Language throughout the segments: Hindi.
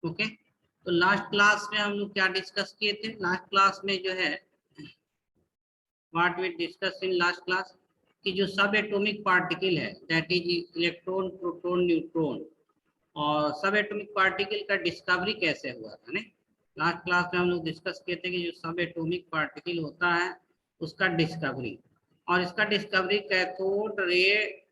ओके, तो लास्ट क्लास में हम लोग क्या डिस्कस किए थे? लास्ट क्लास में जो है what we discuss in last class कि जो सब एटॉमिक पार्टिकल है that is electron, proton, neutron, और सब एटॉमिक पार्टिकल का डिस्कवरी कैसे हुआ था ने। लास्ट क्लास में हम लोग डिस्कस किए थे कि जो सब एटॉमिक पार्टिकल होता है उसका डिस्कवरी, और इसका discovery cathode ray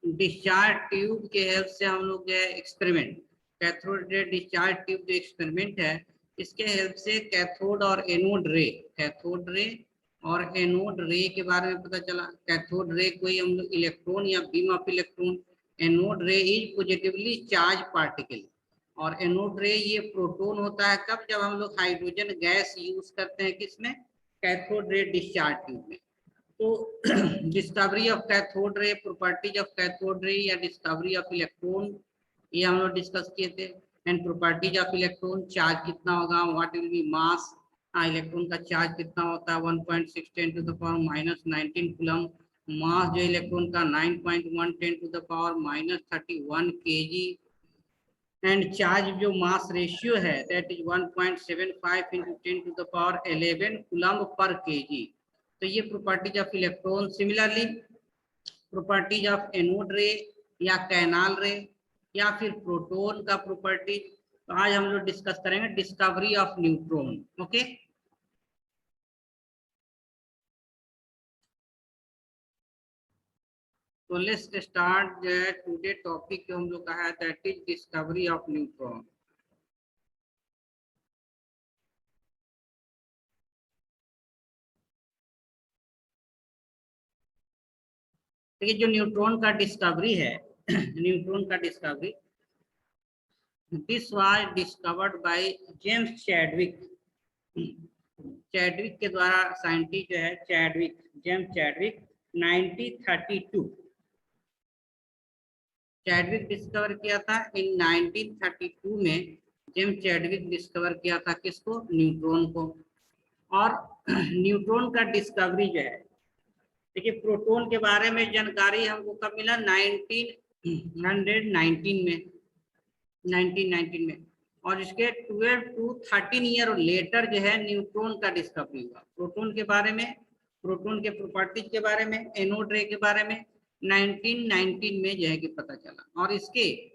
discharge tube के हेल्प से हम लोग जो है experiment, cathode ray discharge tube जो एक्सपेरिमेंट है इसके हेल्प से कैथोड और एनोड रे, कैथोड रे और एनोड रे के बारे में पता चला। कैथोड रे कोई हम लोग इलेक्ट्रॉन या बीम ऑफ इलेक्ट्रॉन, एनोड रे इज पॉजिटिवली चार्ज पार्टिकल, और एनोड रे ये प्रोटॉन होता है कब? जब हम लोग हाइड्रोजन गैस यूज करते हैं किसमें? कैथोड रे डिस्चार्ज ट्यूब में। तो discovery of cathode ray, properties of cathode ray या डिस्कवरी ऑफ इलेक्ट्रॉन, ये हम लोग डिस्कस किए थे। And properties of electron, charge कितना होगा, what will be mass, electron का चार्ज कितना होता है 1.6 10 to the power -19 coulomb, mass जो इलेक्ट्रॉन का 9.1 10 to the power -31 kg, and charge जो मास रेशियो है that is 1.75 × 10 to the power 11 coulomb per kg। तो ये properties of electron. Similarly properties of anode ray या कैनाल रे या फिर प्रोटॉन का प्रॉपर्टी। तो आज हम लोग डिस्कस करेंगे डिस्कवरी ऑफ न्यूट्रॉन। ओके, तो लेट्स स्टार्ट टुडे टॉपिक जो हम लोग का है that is discovery of neutron. देखिए जो न्यूट्रॉन का डिस्कवरी है न्यूट्रॉन का discovery, this was discovered by James Chadwick. Chadwick के द्वारा, साइंटिस्ट जो है Chadwick, James Chadwick 1932 Chadwick discover किया था। इन 1932 में जेम्स चैडविक डिस्कवर किया था किसको? न्यूट्रॉन को। और न्यूट्रॉन का डिस्कवरी जो है, देखिए प्रोटॉन के बारे में जानकारी हमको कब मिला? 1919 में, और इसके 12 to 13 ईयर लेटर जो है न्यूट्रॉन का डिस्कवरी हुआ। प्रोटॉन के बारे में, प्रोटॉन के प्रॉपर्टीज के बारे में, एनोड रे के बारे में 1919 में जो है कि पता चला, और इसके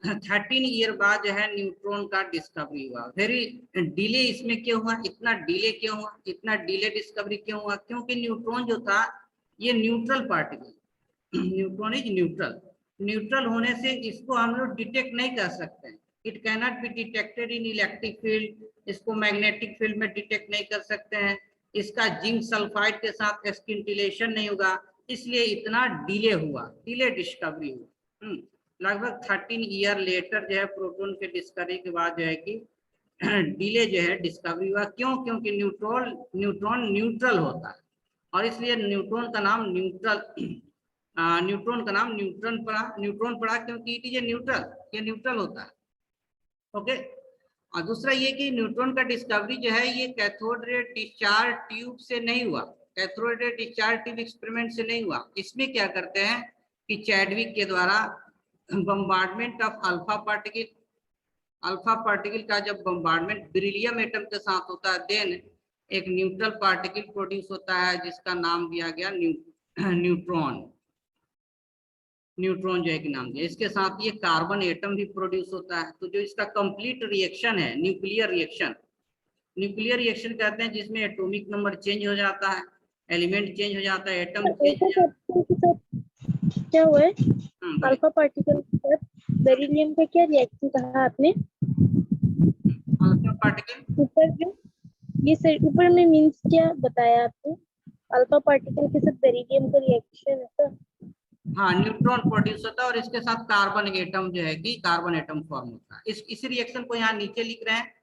13 ईयर बाद जो है न्यूट्रॉन का डिस्कवरी हुआ। वेरी डिले इसमें क्यों हुआ? इतना डिले क्यों हुआ? इतना डिले डिस्कवरी क्यों हुआ? क्योंकि न्यूट्रॉन जो था ये neutral particle, neutron is neutral, neutral होने से इसको हम लोग डिटेक्ट नहीं कर सकते हैं। It cannot be detected in electric field, इसको मैग्नेटिक फील्ड में डिटेक्ट नहीं कर सकते हैं, इसका जिंक सल्फाइड के साथ स्किंटिलेशन नहीं होगा, इसलिए इतना डिले हुआ, डिले डिस्कवरी हुआ। लगभग 13 ईयर लेटर जो है प्रोटॉन के डिस्कवरी के बाद जो है कि डिले जो है डिस्कवरी हुआ। क्यों? क्योंकि न्यूट्रॉन न्यूट्रल होता है, और इसलिए न्यूट्रॉन का नाम न्यूट्रॉन का नाम न्यूट्रॉन पड़ा क्योंकि इट इज ए न्यूट्रल, ये न्यूट्रल होता है। ओके, और दूसरा ये कि न्यूट्रॉन का डिस्कवरी जो है ये कैथोड रे डिस्चार्ज ट्यूब से नहीं हुआ, cathode ray discharge tube experiment से नहीं हुआ। इसमें क्या करते हैं कि चैडविक के द्वारा बम्बार्डमेंट ऑफ अल्फा पार्टिकल का जब बम्बार्डमेंट बेरिलियम एटम के साथ होता है, देन एक न्यूट्रल पार्टिकल प्रोड्यूस होता है जिसका नाम दिया गया न्यूट्रॉन जो है कि नाम दिया। इसके साथ ये कार्बन एटम भी प्रोड्यूस होता है। तो जो इसका कंप्लीट रिएक्शन है न्यूक्लियर रिएक्शन कहते हैं, जिसमें एटॉमिक नंबर चेंज हो जाता है, एलिमेंट चेंज हो जाता है, एटम चेंज हो जाता है। क्या हुआ है? अल्फा पार्टिकल के साथ बेरिलियम का क्या रिएक्शन कहा आपने? अल्फा पार्टिकल ऊपर जो ये सर ऊपर में मींस क्या बताया आपने? अल्फा पार्टिकल के साथ बेरिलियम का रिएक्शन है। हाँ, न्यूट्रॉन प्रोड्यूस होता है और इसके साथ कार्बन एटम जो है कि कार्बन एटम फॉर्म होता है। इस रिएक्शन को यहाँ नीचे लिख रहे हैं,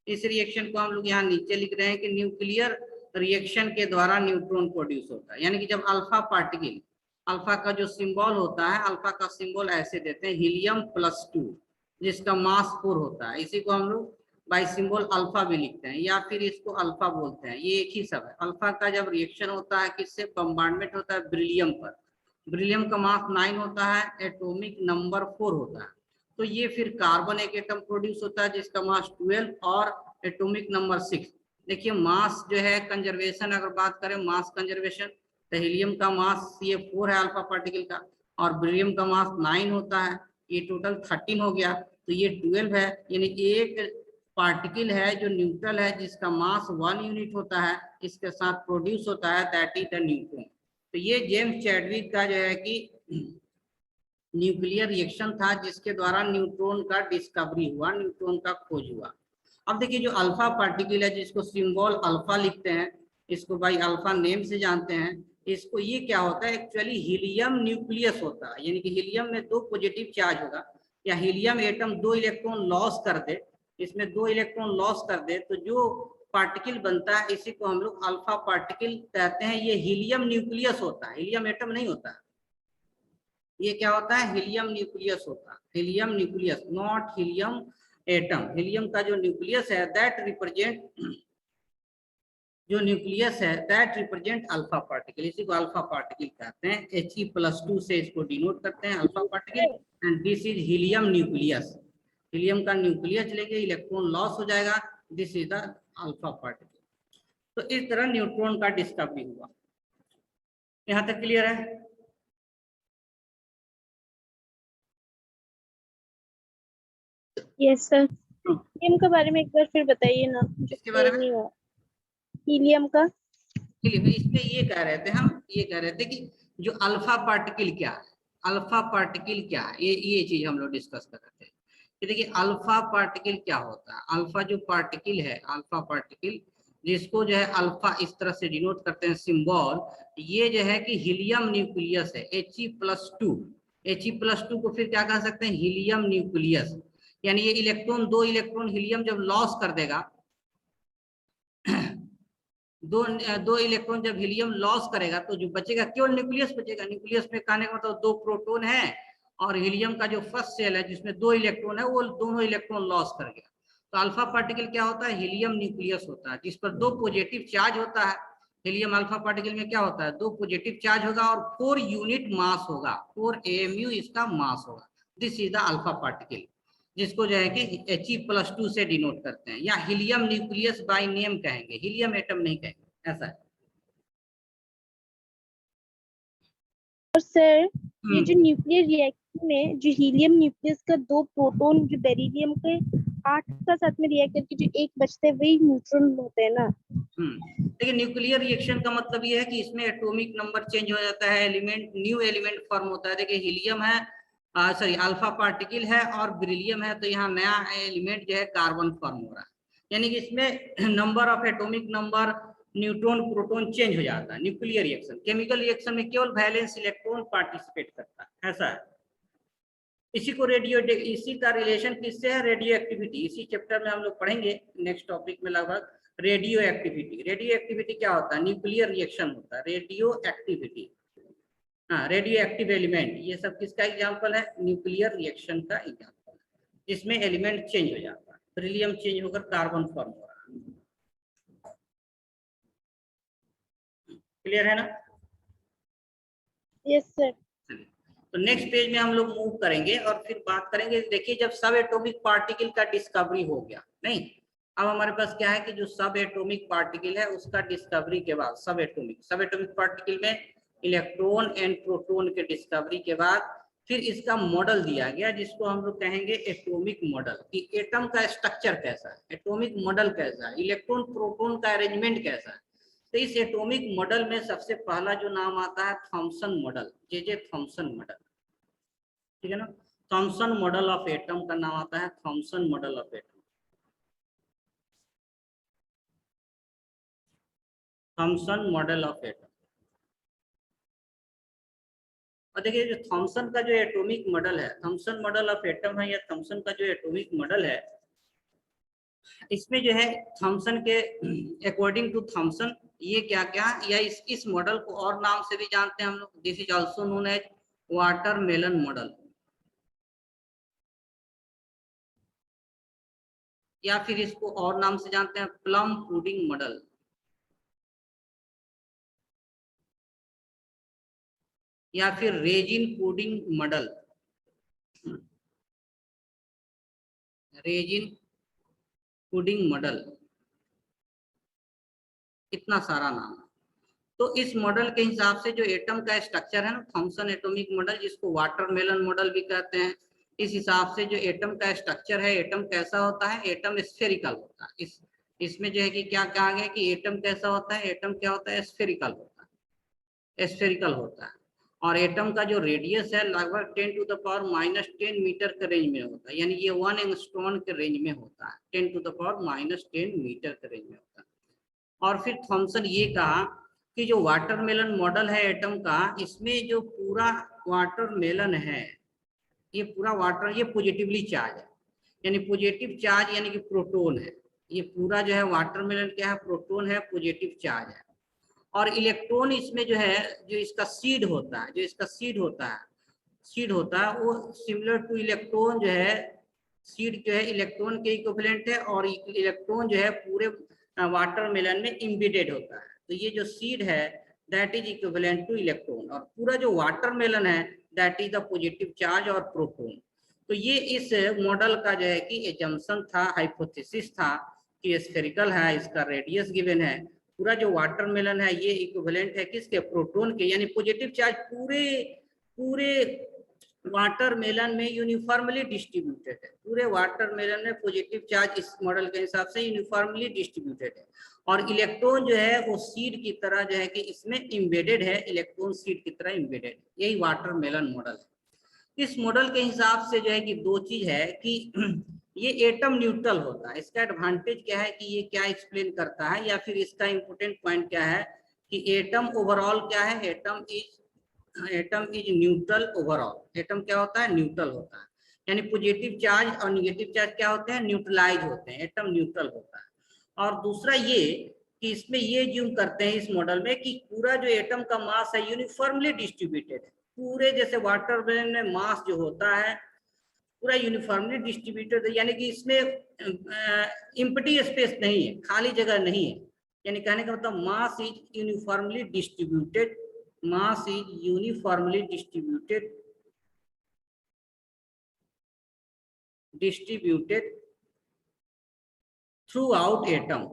इस रिएक्शन को हम लोग यहाँ नीचे लिख रहे हैं कि न्यूक्लियर रिएक्शन के द्वारा न्यूट्रॉन प्रोड्यूस होता है। यानी कि जब अल्फा पार्टिकल, अल्फा का जो सिंबल होता है, अल्फा का सिंबल ऐसे देते हैं हीलियम+2, जिसका मास 4 होता है, इसी को हम लोग बाई सिंबल अल्फा भी लिखते हैं या फिर इसको अल्फा बोलते हैं, ये एक ही सब है। अल्फा का जब रिएक्शन होता है किससे? बम्बार्डमेंट होता है बेरिलियम पर, बेरिलियम का मास 9 होता है, एटॉमिक नंबर 4 होता है। तो ये फिर कार्बन एक एटम प्रोड्यूस होता है जिसका मास 12 और एटॉमिक नंबर 6। देखिए मास जो है कंजर्वेशन, अगर बात करें मास कंजर्वेशन, तो हीलियम का मास ये 4 है अल्फा पार्टिकल का, और बेरिलियम का मास 9 होता है, ये टोटल 13 हो गया, तो ये 12 है। यानी एक पार्टिकल है जो न्यूट्रल है जिसका मास 1 यूनिट होता है, इसके साथ प्रोड्यूस होता है, दैट इज द न्यूट्रॉन। तो ये जेम्स चैडविक का जो है कि न्यूक्लियर रिएक्शन था जिसके द्वारा न्यूट्रॉन का डिस्कवरी हुआ, न्यूट्रॉन का खोज हुआ। अब देखिए जो अल्फा पार्टिकल है जिसको सिंबल अल्फा लिखते हैं, इसको भाई अल्फा नेम से जानते हैं, इसको ये क्या होता है एक्चुअली हीलियम न्यूक्लियस होता है, यानी कि हीलियम में 2 पॉजिटिव चार्ज होगा, या हीलियम एटम 2 इलेक्ट्रॉन लॉस कर दे, इसमें 2 इलेक्ट्रॉन लॉस कर दे तो जो पार्टिकल बनता है इसी को हम लोग अल्फा पार्टिकल कहते हैं। ये हीलियम न्यूक्लियस होता है, हीलियम एटम नहीं होता है। ये क्या होता है, हीलियम न्यूक्लियस होता है, helium nucleus, not helium atom. Helium का जो न्यूक्लियस है दैट रिप्रेजेंट, जो न्यूक्लियस है दैट रिप्रेजेंट अल्फा पार्टिकल, इसी को अल्फा पार्टिकल कहते हैं। He+2 से इसको डिनोट करते हैं alpha particle, and this is helium nucleus. Helium का न्यूक्लियस लेके इलेक्ट्रॉन लॉस हो जाएगा, this is the alpha particle. तो इस तरह न्यूट्रॉन का डिस्कवरी हुआ। यहाँ तक क्लियर है? Yes sir. हीलियम के बारे में एक बार फिर बताइए ना, मुझे इसके बारे क्लियर में नहीं हुआ। हीलियम का इसमें ये कह रहे थे, हम ये कह रहे थे कि जो अल्फा पार्टिकल क्या है, अल्फा पार्टिकल क्या है, ये चीज हम लोग डिस्कस कर रहे थे कि देखिए अल्फा पार्टिकल क्या होता है। अल्फा जो पार्टिकल है, अल्फा पार्टिकल जिसको जो है अल्फा इस तरह से डिनोट करते हैं सिंबल, ये जो है कि हीलियम न्यूक्लियस है, He+2। He+2 को फिर क्या कह सकते हैं, हीलियम न्यूक्लियस। यानी ये इलेक्ट्रॉन, 2 इलेक्ट्रॉन हीलियम जब लॉस कर देगा, दो इलेक्ट्रॉन जब हीलियम लॉस करेगा तो जो बचेगा केवल न्यूक्लियस बचेगा। न्यूक्लियस में कहने का मतलब 2 प्रोटॉन है, और हीलियम का जो फर्स्ट सेल है जिसमें 2 इलेक्ट्रॉन है वो दोनों इलेक्ट्रॉन लॉस कर गया। तो अल्फा पार्टिकल क्या होता है, हीलियम न्यूक्लियस होता है जिस पर 2 पॉजिटिव चार्ज होता है। हीलियम अल्फा पार्टिकल में क्या होता है, 2 पॉजिटिव चार्ज होगा और 4 यूनिट मास होगा, 4 AMU इसका मास होगा। This is the alpha particle, जिसको जो है कि He+2 से डिनोट करते हैं, या हीलियम न्यूक्लियस बाय नेम कहेंगे, हीलियम एटम नहीं कहेंगे, ऐसा है। और सर ये जो न्यूक्लियर रिएक्शन में जो हीलियम न्यूक्लियस का 2 प्रोटॉन जो बेरिलियम के 8 का साथ में रिएक्ट करके जो एक बचता है वही न्यूट्रॉन होता है ना। देखिए न्यूक्लियर रिएक्शन का मतलब ये है कि इसमें एटॉमिक नंबर चेंज हो जाता है, एलिमेंट न्यू एलिमेंट फॉर्म होता है। देखिए हीलियम है, सॉरी अल्फा पार्टिकल है और बेरिलियम है, तो यहाँ नया एलिमेंट जो है कार्बन फॉर्म हो रहा है, यानी कि इसमें number of atomic number, neutron proton change हो जाता है। न्यूक्लियर रिएक्शन, केमिकल रिएक्शन में केवल वैलेंस इलेक्ट्रॉन पार्टिसिपेट करता है, ऐसा है। इसी को इसी का रिलेशन किससे है, रेडियो एक्टिविटी। इसी चैप्टर में हम लोग पढ़ेंगे नेक्स्ट टॉपिक में लगभग, रेडियो एक्टिविटी। रेडियो एक्टिविटी क्या होता है, न्यूक्लियर रिएक्शन होता है, रेडियो एक्टिविटी। हाँ, रेडियो एक्टिव एलिमेंट, ये सब किसका एग्जाम्पल है, न्यूक्लियर रिएक्शन का एग्जाम्पल, जिसमें एलिमेंट चेंज हो जाता है, बेरिलियम चेंज होकर कार्बन फॉर्म हो रहा है। क्लियर है ना? Yes sir. तो नेक्स्ट पेज में हम लोग मूव करेंगे और फिर बात करेंगे। देखिए जब सब एटॉमिक पार्टिकल का डिस्कवरी हो गया, नहीं, अब हमारे पास क्या है कि जो सब एटॉमिक पार्टिकल है उसका डिस्कवरी के बाद, सब एटॉमिक पार्टिकल में इलेक्ट्रॉन एंड प्रोटॉन के डिस्कवरी के बाद फिर इसका मॉडल दिया गया, जिसको हम लोग कहेंगे एटॉमिक मॉडल, कि एटम का स्ट्रक्चर कैसा है, एटॉमिक मॉडल कैसा है, इलेक्ट्रॉन प्रोटॉन का अरेंजमेंट कैसा है। तो इस एटॉमिक मॉडल में सबसे पहला जो नाम आता है Thompson model, J Thomson model, ठीक है ना। थॉमसन मॉडल ऑफ एटम का नाम आता है Thompson model of atom, Thompson model of atom. और देखिए जो थॉमसन का जो एटॉमिक मॉडल है, थॉमसन मॉडल ऑफ एटम है, या थॉमसन का जो एटॉमिक मॉडल है, इसमें जो है थॉमसन के अकॉर्डिंग टू थॉमसन ये क्या क्या, या इस मॉडल को और नाम से भी जानते हैं हम लोग, this is also known as watermelon model, या फिर इसको और नाम से जानते हैं प्लम पुडिंग मॉडल, या फिर resin pudding model. Resin pudding model, इतना सारा नाम। तो इस मॉडल के हिसाब से जो एटम का स्ट्रक्चर है ना, थॉमसन एटॉमिक मॉडल, जिसको वाटरमेलन मॉडल भी कहते हैं, इस हिसाब से जो एटम का स्ट्रक्चर है, एटम कैसा होता है, एटम स्फेरिकल होता है। इसमें जो है कि क्या कहा गया कि एटम कैसा होता है, एटम क्या होता है, स्फेरिकल होता है, स्फेरिकल होता है। और एटम का जो रेडियस है लगभग 10⁻⁻10 मीटर के रेंज में होता है, यानी ये 1 एंगस्ट्रॉन के रेंज में होता है, 10⁻⁻10 मीटर के रेंज में होता है। और फिर थॉमसन ये कहा कि जो वाटरमेलन मॉडल है एटम का, इसमें जो पूरा वाटरमेलन है, ये पूरा वाटर, ये पॉजिटिवली चार्ज है, यानी पॉजिटिव चार्ज यानी कि प्रोटॉन है। ये पूरा जो है वाटरमेलन क्या है, प्रोटॉन है, पॉजिटिव चार्ज है। और इलेक्ट्रॉन इसमें जो है, जो इसका सीड होता है, सीड होता है वो सिमिलर टू इलेक्ट्रॉन जो है, सीड जो है इलेक्ट्रॉन के इक्विवेलेंट है, और इलेक्ट्रॉन जो है पूरे वाटरमेलन में इम्बेडेड होता है। तो ये जो सीड है that is equivalent two electron, और पूरा जो वाटरमेलन है that is the positive charge और प्रोटॉन। तो ये इस मॉडल का जो है कि एजम्पशन था, हाइपोथेसिस था कि स्फेरिकल है, इसका रेडियस गिवन है, पूरा जो वाटरमेलन है ये इक्विवेलेंट है किसके, प्रोटॉन के, यानी पॉजिटिव चार्ज पूरे वाटरमेलन में यूनिफॉर्मली डिस्ट्रीब्यूटेड है। पूरे वाटरमेलन में पॉजिटिव चार्ज इस मॉडल के हिसाब से यूनिफॉर्मली डिस्ट्रीब्यूटेड है, और इलेक्ट्रॉन जो है वो सीड की तरह जो है कि इसमें इम्बेडेड है, इलेक्ट्रॉन सीड की तरह इम्बेडेड है। यही वाटरमेलन मॉडल है। इस मॉडल के हिसाब से जो है कि दो चीज है कि ये एटम न्यूट्रल होता है। इसका एडवांटेज क्या है कि ये क्या एक्सप्लेन करता है, या फिर इसका इंपोर्टेंट पॉइंट क्या है कि एटम ओवरऑल क्या है, atom is neutral overall. Atom क्या होता है, न्यूट्रल होता है, यानी पॉजिटिव चार्ज और नेगेटिव चार्ज क्या होते हैं, न्यूट्रलाइज होते हैं, एटम न्यूट्रल होता है। और दूसरा ये कि इसमें ये ज्यूम करते हैं इस मॉडल में कि पूरा जो एटम का मास है यूनिफॉर्मली डिस्ट्रीब्यूटेड है। पूरे जैसे वाटरमेलन में मास जो होता है पूरा यूनिफॉर्मली डिस्ट्रीब्यूटेड है, यानी कि इसमें एम्प्टी स्पेस नहीं है, खाली जगह नहीं है। यानी कहने का मतलब mass is uniformly distributed, mass is uniformly distributed through out atom,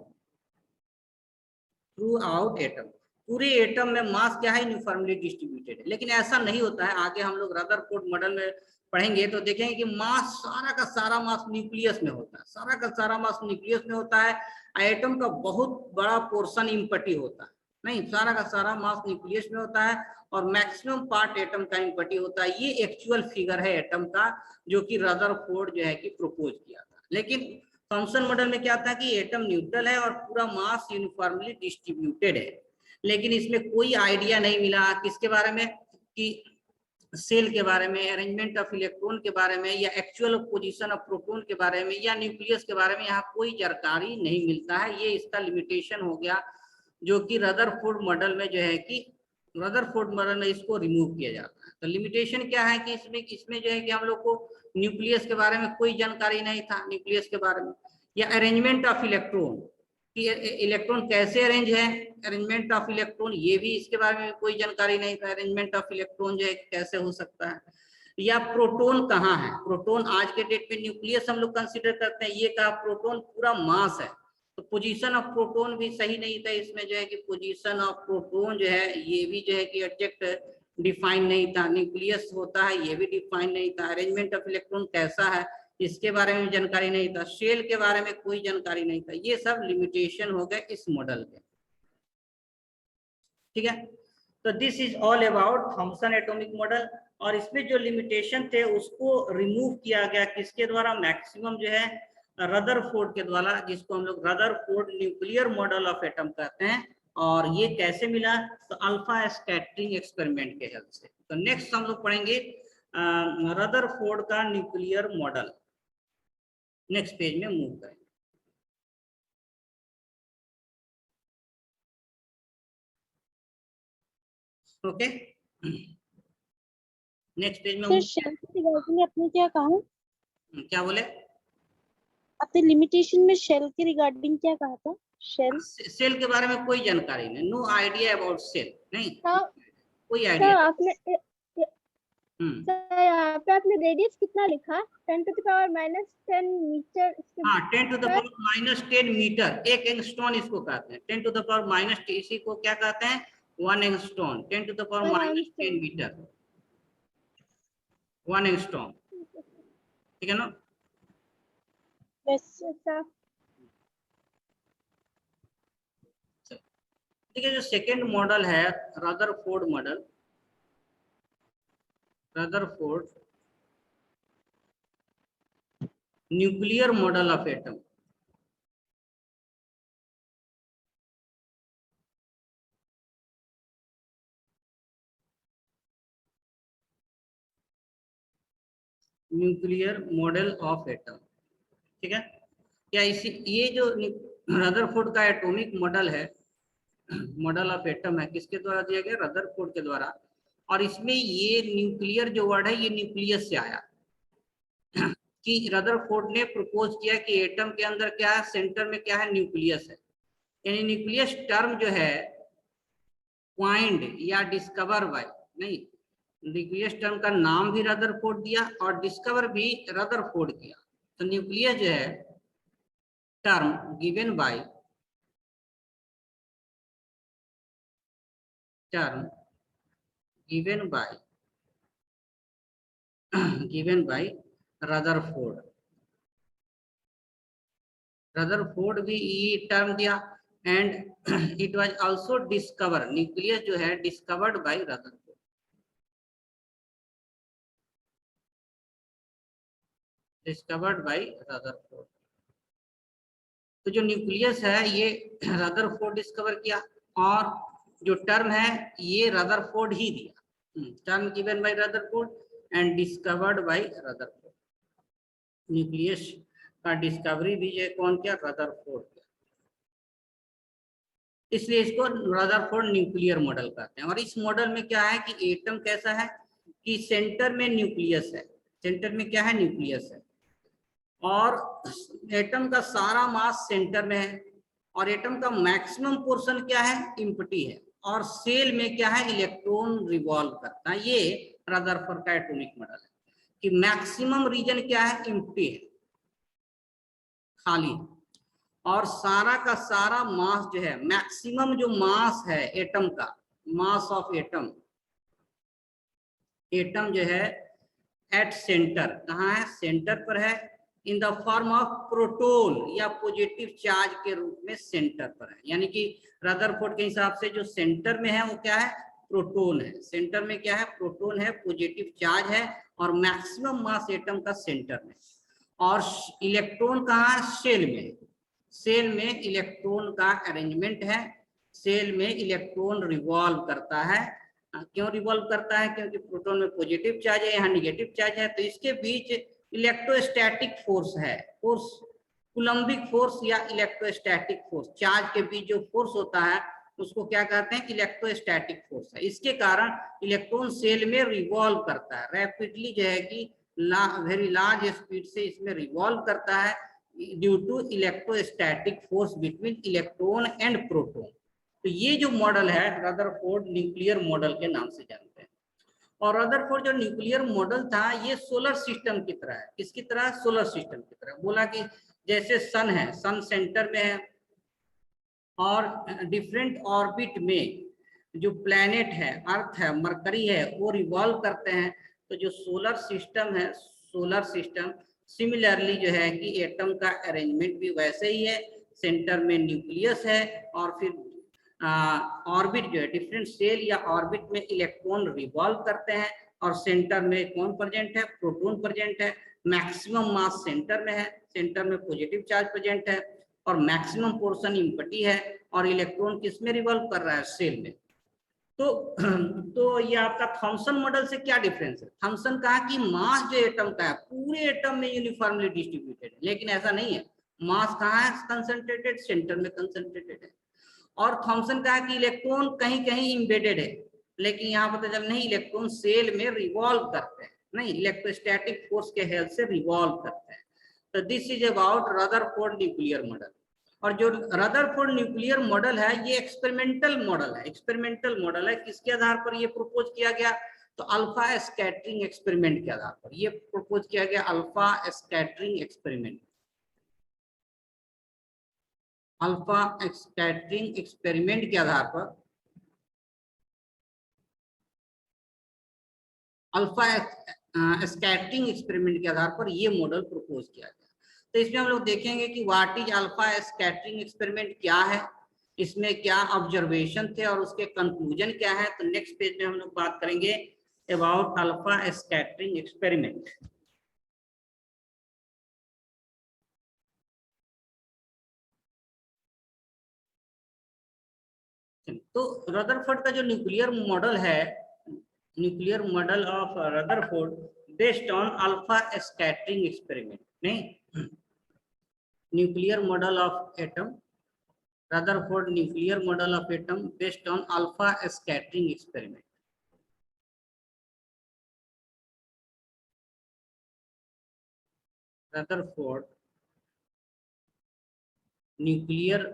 पूरे एटम में मास क्या है, यूनिफॉर्मली डिस्ट्रीब्यूटेड है। लेकिन ऐसा नहीं होता है, आगे हम लोग रदरफोर्ड मॉडल में पढ़ेंगे तो देखेंगे कि मास, सारा का सारा मास न्यूक्लियस में होता है, सारा का सारा मास न्यूक्लियस में होता है, एटम का बहुत बड़ा पोर्शन इम्पटी होता है। नहीं, सारा का सारा मास न्यूक्लियस में होता है और मैक्सिमम पार्ट एटम का इम्पटी होता है। ये एक्चुअल फिगर है एटम का, जो कि रदरफोर्ड जो है कि प्रपोज किया था। लेकिन थॉमसन मॉडल में क्या था कि एटम न्यूट्रल है और पूरा मास यूनिफॉर्मली डिस्ट्रीब्यूटेड है। लेकिन इसमें कोई आइडिया नहीं मिला किसके बारे में, कि सेल के बारे में, अरेंजमेंट ऑफ इलेक्ट्रॉन के बारे में, या एक्चुअल पोजीशन ऑफ प्रोटॉन के बारे में, या न्यूक्लियस के बारे में। यहाँ कोई जानकारी नहीं मिलता है। ये इसका लिमिटेशन हो गया, जो कि रदरफोर्ड मॉडल में जो है कि रदरफोर्ड मॉडल में इसको रिमूव किया जाता है। तो लिमिटेशन क्या है कि इसमें जो है कि हम लोग को न्यूक्लियस के बारे में कोई जानकारी नहीं था, न्यूक्लियस के बारे में, या अरेंजमेंट ऑफ इलेक्ट्रॉन कि इलेक्ट्रॉन कैसे अरेंज है, अरेंजमेंट ऑफ इलेक्ट्रॉन ये भी इसके बारे में कोई जानकारी नहीं था। अरेंजमेंट ऑफ इलेक्ट्रॉन जो है कैसे हो सकता है, या प्रोटॉन कहाँ है, प्रोटॉन आज के डेट में न्यूक्लियस हम लोग कंसीडर करते हैं, ये कहा प्रोटॉन पूरा मास है। तो पोजीशन ऑफ प्रोटॉन भी सही नहीं था इसमें, जो है कि पोजीशन ऑफ प्रोटॉन जो है ये भी जो है कि एग्जैक्ट डिफाइन नहीं था। न्यूक्लियस होता है ये भी डिफाइन नहीं था। अरेंजमेंट ऑफ इलेक्ट्रॉन कैसा है इसके बारे में जानकारी नहीं था। शेल के बारे में कोई जानकारी नहीं था। ये सब लिमिटेशन हो गए इस मॉडल के, ठीक है। तो this is all about Thomson atomic model. और इसमें जो लिमिटेशन थे उसको रिमूव किया गया किसके द्वारा, मैक्सिमम जो है रदरफोर्ड के द्वारा, जिसको हम लोग Rutherford nuclear model of atom कहते हैं। और ये कैसे मिला, तो अल्फा स्कैटरिंग एक्सपेरिमेंट के हेल्प से। तो नेक्स्ट हम लोग पढ़ेंगे रदरफोर्ड का न्यूक्लियर मॉडल। नेक्स्ट पेज में मूव करें। ओके, नेक्स्ट पेज में सर शेल के रिगार्डिंग आपने क्या कहा, क्या बोले, आपने लिमिटेशन में शेल के रिगार्डिंग क्या कहा था? शेल, सेल के बारे में कोई जानकारी नहीं, नो आइडिया अबाउट सेल, नहीं हाँ कोई सर आइडिया। आपने सर यहाँ पे आपने रेडियस कितना लिखा? 10 to the power -10 मीटर। हाँ, 10 to the power -10 मीटर, एक एंगस्ट्रॉन इसको कहते हैं। 10 to the power -10, इसी को क्या कहते हैं? 1 angstrom. 10 to the power -10 metre, 1 angstrom, ठीक है ना? ठीक है, जो सेकेंड मॉडल है Rutherford model, Rutherford nuclear model of atom. Nuclear model of atom, ठीक है। क्या इसी ये जो रदरफोर्ड का एटॉमिक मॉडल है, मॉडल ऑफ एटम है, किसके द्वारा दिया गया? रदरफोर्ड के द्वारा। और इसमें ये न्यूक्लियर जो वर्ड है ये न्यूक्लियस से आया कि रदरफोर्ड ने प्रपोज किया कि एटम के अंदर क्या है? सेंटर में क्या है? न्यूक्लियस है। यानी न्यूक्लियस टर्म जो है क्वाइंड या डिस्कवर बाय, नहीं, न्यूक्लियस टर्म का नाम भी रदरफोर्ड दिया और डिस्कवर भी रदरफोर्ड किया। तो न्यूक्लियस जो है term given by Rutherford. Rutherford भी ये टर्म दिया and it was also discover, nucleus जो है discovered by Rutherford. Discovered by Rutherford. तो जो न्यूक्लियस है ये रदरफोर्ड डिस्कवर किया और जो टर्म है ये रदरफोर्ड ही दिया। Term given by Rutherford and discovered by Rutherford. Nucleus का डिस्कवरी भी जो कौन किया? रदरफोर्ड किया। इसलिए इसको रदरफोर्ड न्यूक्लियर मॉडल कहते हैं। और इस मॉडल में क्या है कि एटम कैसा है कि सेंटर में न्यूक्लियस है। सेंटर में क्या है? न्यूक्लियस है और एटम का सारा मास सेंटर में है और एटम का मैक्सिमम पोर्शन क्या है? एम्प्टी है और सेल में क्या है? इलेक्ट्रॉन रिवॉल्व करता है। ये रदरफोर्ड का एटॉमिक मॉडल है कि मैक्सिमम रीजन क्या है? एम्प्टी है, खाली, और सारा का सारा मास जो है, मैक्सिमम जो मास है एटम का, मास ऑफ एटम, एटम जो है एट सेंटर, कहाँ है? सेंटर पर है, in the form of proton या पॉजिटिव चार्ज के रूप में सेंटर पर है। यानी कि रदरफोर्ड के हिसाब से जो सेंटर में है वो क्या है? प्रोटॉन है। सेंटर में क्या है? प्रोटॉन है, पॉजिटिव चार्ज है और मैक्सिमम मास एटम का सेंटर में। और इलेक्ट्रॉन कहाँ है? सेल में। सेल में इलेक्ट्रॉन का अरेंजमेंट है। सेल में इलेक्ट्रॉन रिवॉल्व करता है। क्यों रिवॉल्व करता है? क्योंकि प्रोटॉन में पॉजिटिव चार्ज है, यहाँ निगेटिव चार्ज है, तो इसके बीच इलेक्ट्रोस्टैटिक फोर्स है। फोर्स, कूलम्बिक फोर्स या इलेक्ट्रोस्टैटिक फोर्स, चार्ज के बीच जो फोर्स होता है उसको क्या कहते हैं? इलेक्ट्रोस्टैटिक फोर्स है। इसके कारण इलेक्ट्रॉन सेल में रिवॉल्व करता है, रैपिडली जो है कि वेरी लार्ज स्पीड से इसमें रिवॉल्व करता है due to electrostatic force between electron and proton. तो ये जो मॉडल है रदरफोर्ड न्यूक्लियर मॉडल के नाम से जानते हैं। और रदरफोर्ड जो न्यूक्लियर मॉडल था ये सोलर सिस्टम की तरह है। किसकी तरह? सोलर सिस्टम की तरह। बोला कि जैसे सन है, सन सेंटर में है और डिफरेंट ऑर्बिट में जो प्लैनेट है, अर्थ है, मरकरी है, वो रिवॉल्व करते हैं। तो जो सोलर सिस्टम है, सोलर सिस्टम सिमिलरली जो है कि एटम का अरेंजमेंट भी वैसे ही है। सेंटर में न्यूक्लियस है और फिर ऑर्बिट जो है, डिफरेंट सेल या ऑर्बिट में इलेक्ट्रॉन रिवॉल्व करते हैं और सेंटर में कौन प्रेजेंट है? प्रोटॉन प्रेजेंट है। मैक्सिमम मास सेंटर में है, सेंटर में पॉजिटिव चार्ज प्रेजेंट है और मैक्सिमम पोर्शन एम्प्टी है और इलेक्ट्रॉन किस में रिवॉल्व कर रहा है? सेल में। तो ये आपका थॉमसन मॉडल से क्या डिफरेंस है? थॉमसन कहा कि मास जो एटम का है पूरे एटम में यूनिफॉर्मली डिस्ट्रीब्यूटेड है, लेकिन ऐसा नहीं है। मास कहाँ है? कंसंट्रेटेड, सेंटर में कंसंट्रेटेड है। और थॉमसन कहा कि इलेक्ट्रॉन कहीं कहीं इम्बेडेड है, लेकिन यहाँ पता चल नहीं, इलेक्ट्रॉन सेल में रिवॉल्व करते हैं, नहीं, इलेक्ट्रोस्टैटिक फोर्स के हेल्प से रिवॉल्व करते हैं। तो this is about Rutherford nuclear model. और जो रदरफोर्ड न्यूक्लियर मॉडल है ये एक्सपेरिमेंटल मॉडल है। एक्सपेरिमेंटल मॉडल है, किसके आधार पर ये प्रपोज किया गया? तो अल्फा स्कैटरिंग एक्सपेरिमेंट के आधार पर ये प्रपोज किया गया, alpha scattering experiment. Alpha scattering experiment के आधार पर अल्फा स्कैटरिंग एक्सपेरिमेंट के आधार पर ये मॉडल प्रपोज किया गया। तो इसमें हम लोग देखेंगे कि what is alpha scattering experiment क्या है, इसमें क्या ऑब्जर्वेशन थे और उसके कंक्लूजन क्या है। तो नेक्स्ट पेज में हम लोग बात करेंगे अबाउट अल्फा स्कैटरिंग एक्सपेरिमेंट। तो रदरफोर्ड का जो न्यूक्लियर मॉडल है, nuclear model of Rutherford based on alpha scattering experiment, नहीं nuclear model of atom, Rutherford nuclear model of atom based on alpha scattering experiment. Rutherford nuclear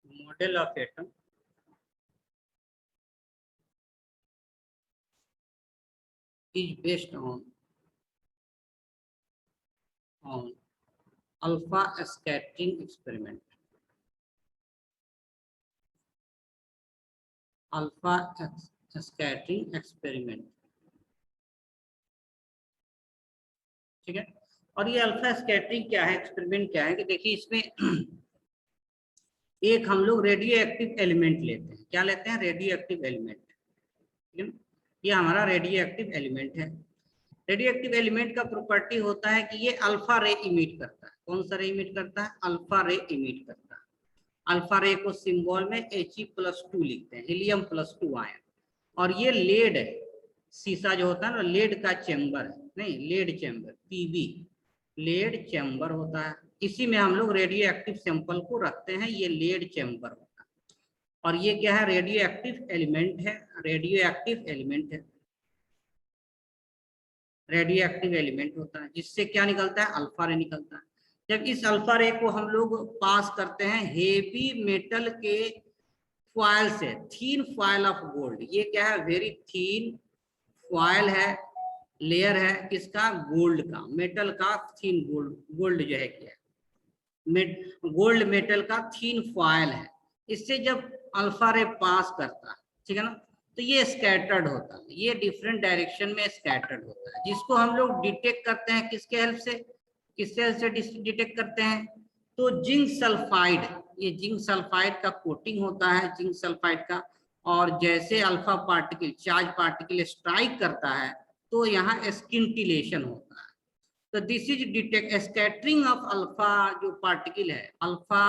model of atom is based on alpha scattering experiment, alpha scattering experiment, ठीक है। और ये अल्फा स्कैटरिंग क्या है, एक्सपेरिमेंट क्या है कि देखिए इसमें एक हम लोग रेडियो एक्टिव एलिमेंट लेते हैं। क्या लेते हैं? रेडियो एक्टिव एलिमेंट, ठीक है। ये हमारा रेडियो एक्टिव एलिमेंट है। रेडियो एक्टिव एलिमेंट का प्रॉपर्टी होता है कि ये अल्फा रे इमिट करता है। कौन सा रे इमिट करता है? अल्फा रे इमिट करता है। अल्फा रे को सिंबल में He+2 लिखते हैं, हीलियम+2 आयन। और ये लेड है, शीशा जो होता है ना, लेड का चेंबर है, नहीं lead chamber, PB lead chamber होता है। इसी में हम लोग रेडियो एक्टिव सैंपल को रखते हैं, ये लेड चेंबर होता है। और ये क्या है? रेडियो एक्टिव एलिमेंट है, रेडियो एक्टिव एलिमेंट है, रेडियो एक्टिव एलिमेंट होता है, जिससे क्या निकलता है? अल्फा रे निकलता है। जब इस अल्फा रे को हम लोग पास करते हैं हेवी मेटल के फॉयल से, थीन फॉयल ऑफ गोल्ड, ये क्या है? वेरी थीन फॉयल है, लेयर है किसका? गोल्ड का, मेटल का थीन गोल्ड, गोल्ड जो है क्या गोल्ड मेटल का थीन फॉयल है। इससे जब अल्फा रे पास करता है, ठीक है ना, तो ये स्कैटर्ड होता है, ये डिफरेंट डायरेक्शन में स्कैटर्ड होता है, जिसको हम लोग डिटेक्ट करते हैं किसके हेल्प से? किससे हेल्प से डिटेक्ट करते हैं? तो जिंक सल्फाइड, ये जिंक सल्फाइड का कोटिंग होता है, जिंक सल्फाइड का। और जैसे alpha particle, charge particle strike करता है तो यहाँ स्किंटिलेशन होता है। तो this is detect scattering of alpha, जो पार्टिकल है, अल्फा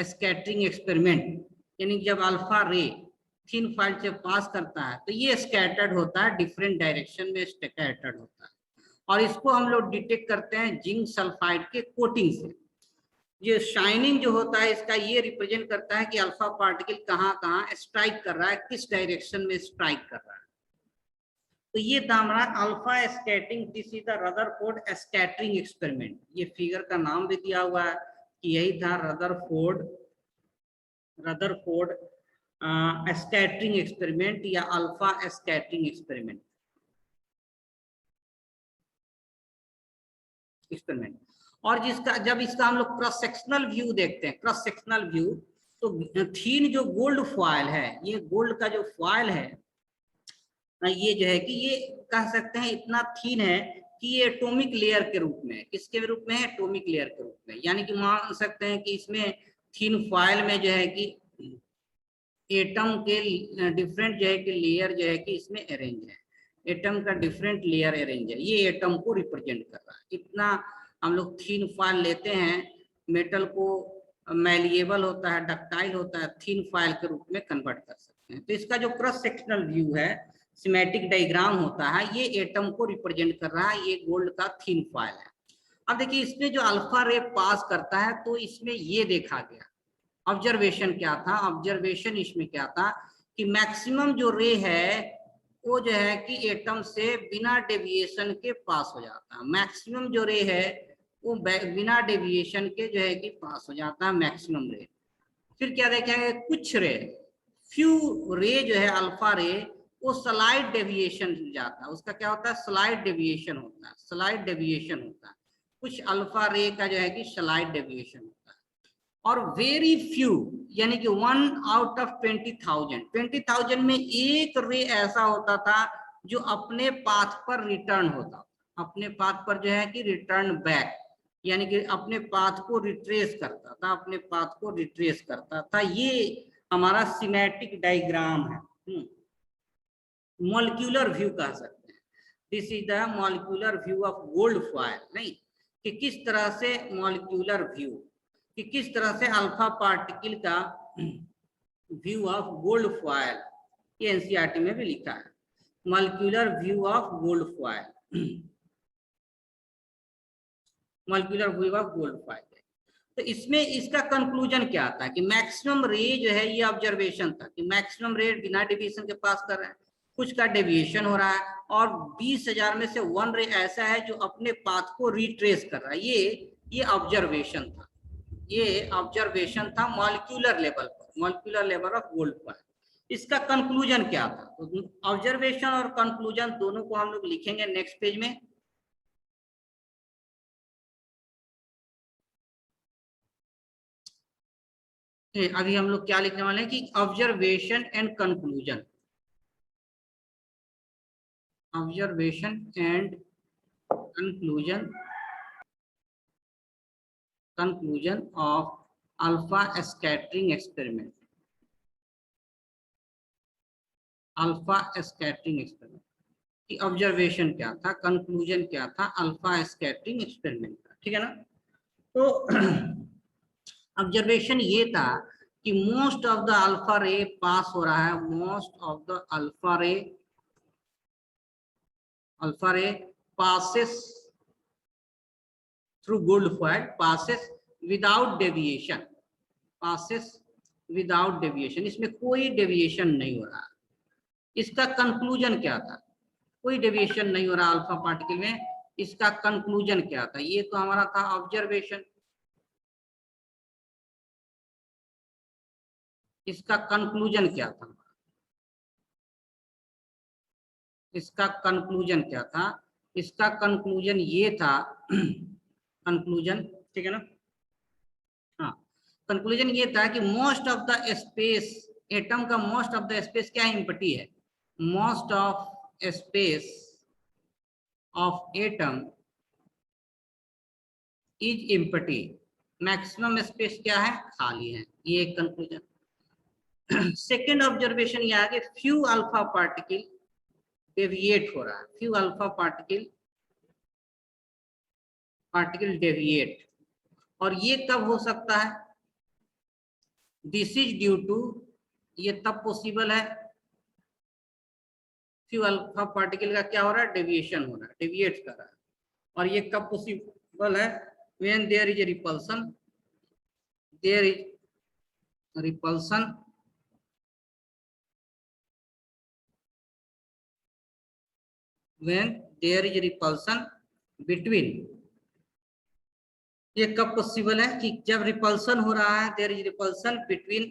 स्कैटरिंग एक्सपेरिमेंट, यानी जब अल्फा रे थिन फाइल से पास करता है तो ये स्कैटर्ड होता है, डिफरेंट डायरेक्शन में स्कैटर्ड होता है। और इसको हम लोग डिटेक्ट करते हैं जिंक सल्फाइड के कोटिंग से। ये शाइनिंग जो होता है इसका, ये रिप्रेजेंट करता है कि अल्फा पार्टिकल कहाँ कहाँ स्ट्राइक कर रहा है, किस डायरेक्शन में स्ट्राइक कर रहा है। तो ये था हमारा alpha scattering, this is the Rutherford scattering experiment. ये फिगर का नाम भी दिया हुआ है कि यही था रदरफोर्ड स्कैटरिंग एक्सपेरिमेंट या अल्फा स्कैटरिंग एक्सपेरिमेंट। और जिसका जब इसका हम लोग क्रॉस सेक्शनल व्यू देखते हैं, क्रॉस सेक्शनल व्यू, तो थीन जो गोल्ड फॉयल है, ये गोल्ड का जो फॉयल है, ये जो है कि ये कह सकते हैं इतना थीन है कि ये एटॉमिक लेयर के रूप में, किसके रूप में है? एटॉमिक लेयर के रूप में। यानी कि मान सकते हैं कि इसमें थीन फॉयल में जो है कि एटम के डिफरेंट जो है कि लेयर जो है कि इसमें अरेंज है, एटम का डिफरेंट लेयर अरेंज है, ये एटम को रिप्रेजेंट कर रहा है। इतना हम लोग थीन फॉयल लेते हैं, मेटल को मैलिएबल होता है, डक्टाइल होता है, थीन फॉयल के रूप में कन्वर्ट कर सकते हैं। तो इसका जो क्रॉस सेक्शनल व्यू है, सिमेटिक डायग्राम होता है, ये एटम को रिप्रेजेंट कर रहा है, ये गोल्ड का थीन फॉयल है। अब देखिए इसमें जो अल्फा रे पास करता है तो इसमें ये देखा गया, ऑब्जर्वेशन क्या था? ऑब्जर्वेशन इसमें क्या था कि मैक्सिमम जो रे है वो जो है कि एटम से बिना डेविएशन के पास हो जाता है। मैक्सिमम जो रे है वो बिना डेविएशन के जो है कि पास हो जाता है, मैक्सिमम रे। फिर क्या देखेंगे? कुछ रे, फ्यू रे जो है अल्फा रे वो स्लाइड डेविएशन जाता है, उसका क्या होता है, स्लाइड डेविएशन होता है, स्लाइड डेविएशन होता है, कुछ अल्फा रे का जो है कि स्लाइड डेविएशन होता है। और वेरी फ्यू यानी कि 1 आउट ऑफ 20,000 में एक रे ऐसा होता था जो अपने पाथ पर रिटर्न होता, अपने पाथ पर जो है कि रिटर्न बैक, यानी कि अपने पाथ को रिट्रेस करता था, अपने पाथ को रिट्रेस करता था। ये हमारा सिमेटिक डायग्राम है, मॉलिक्यूलर व्यू कह सकते हैं। This is the molecular view of gold foil, नहीं कि किस तरह से मॉलिक्यूलर व्यू, कि किस तरह से अल्फा पार्टिकल का व्यू ऑफ गोल्ड फॉयल, ये एनसीईआरटी में भी लिखा है, molecular view of gold foil, molecular view of gold foil. तो इसमें इसका कंक्लूजन क्या आता है कि मैक्सिमम रे जो है, ये ऑब्जर्वेशन था कि मैक्सिमम रे बिना डेविएशन के पास कर रहे हैं, कुछ का डेविएशन हो रहा है, और 20,000 में से 1 रे ऐसा है जो अपने पाथ को रिट्रेस कर रहा है। ये ऑब्जर्वेशन था, ये ऑब्जर्वेशन था मॉलिक्यूलर लेवल पर, molecular level of gold foil. इसका कंक्लूजन क्या था, तो ऑब्जर्वेशन और कंक्लूजन दोनों को हम लोग लिखेंगे नेक्स्ट पेज में। अभी हम लोग क्या लिखने वाले हैं कि observation and conclusion, observation and conclusion, conclusion of alpha scattering experiment, alpha scattering experiment की ऑब्जर्वेशन क्या था, कंक्लूजन क्या था अल्फा स्कैटरिंग एक्सपेरिमेंट का, ठीक है ना। तो ऑब्जर्वेशन ये था कि मोस्ट ऑफ द अल्फा रे पास हो रहा है, मोस्ट ऑफ द अल्फा रे passes through gold foil, passes without deviation, passes without deviation, इसमें कोई डेविएशन नहीं हो रहा। इसका कंक्लूजन क्या था, कोई डेविएशन नहीं हो रहा अल्फा पार्टिकल में, इसका कंक्लूजन क्या था, ये तो हमारा था ऑब्जर्वेशन। इसका कंक्लूजन क्या था, इसका कंक्लूजन क्या था, इसका कंक्लूजन ये था कंक्लूजन, ठीक है ना, हाँ, कंक्लूजन ये था कि most of the space, atom का मोस्ट ऑफ द स्पेस क्या एम्प्टी है, most of space of atom is empty, maximum space क्या है, खाली है, ये एक कंक्लूजन। सेकेंड ऑब्जर्वेशन ये आगे, फ्यू अल्फा पार्टिकल डेविएट हो रहा है, फ्यू अल्फा पार्टिकल डेविएट, और ये कब हो सकता है, दिस इज ड्यू टू, ये तब पॉसिबल है, फ्यू अल्फा पार्टिकल का क्या हो रहा है, डेविएशन हो रहा है, डेविएट कर रहा है, और ये कब पॉसिबल है, when there is a repulsion, there is repulsion when there is repulsion between, ये कब पॉसिबल है कि जब रिपल्सन हो रहा है, there is repulsion between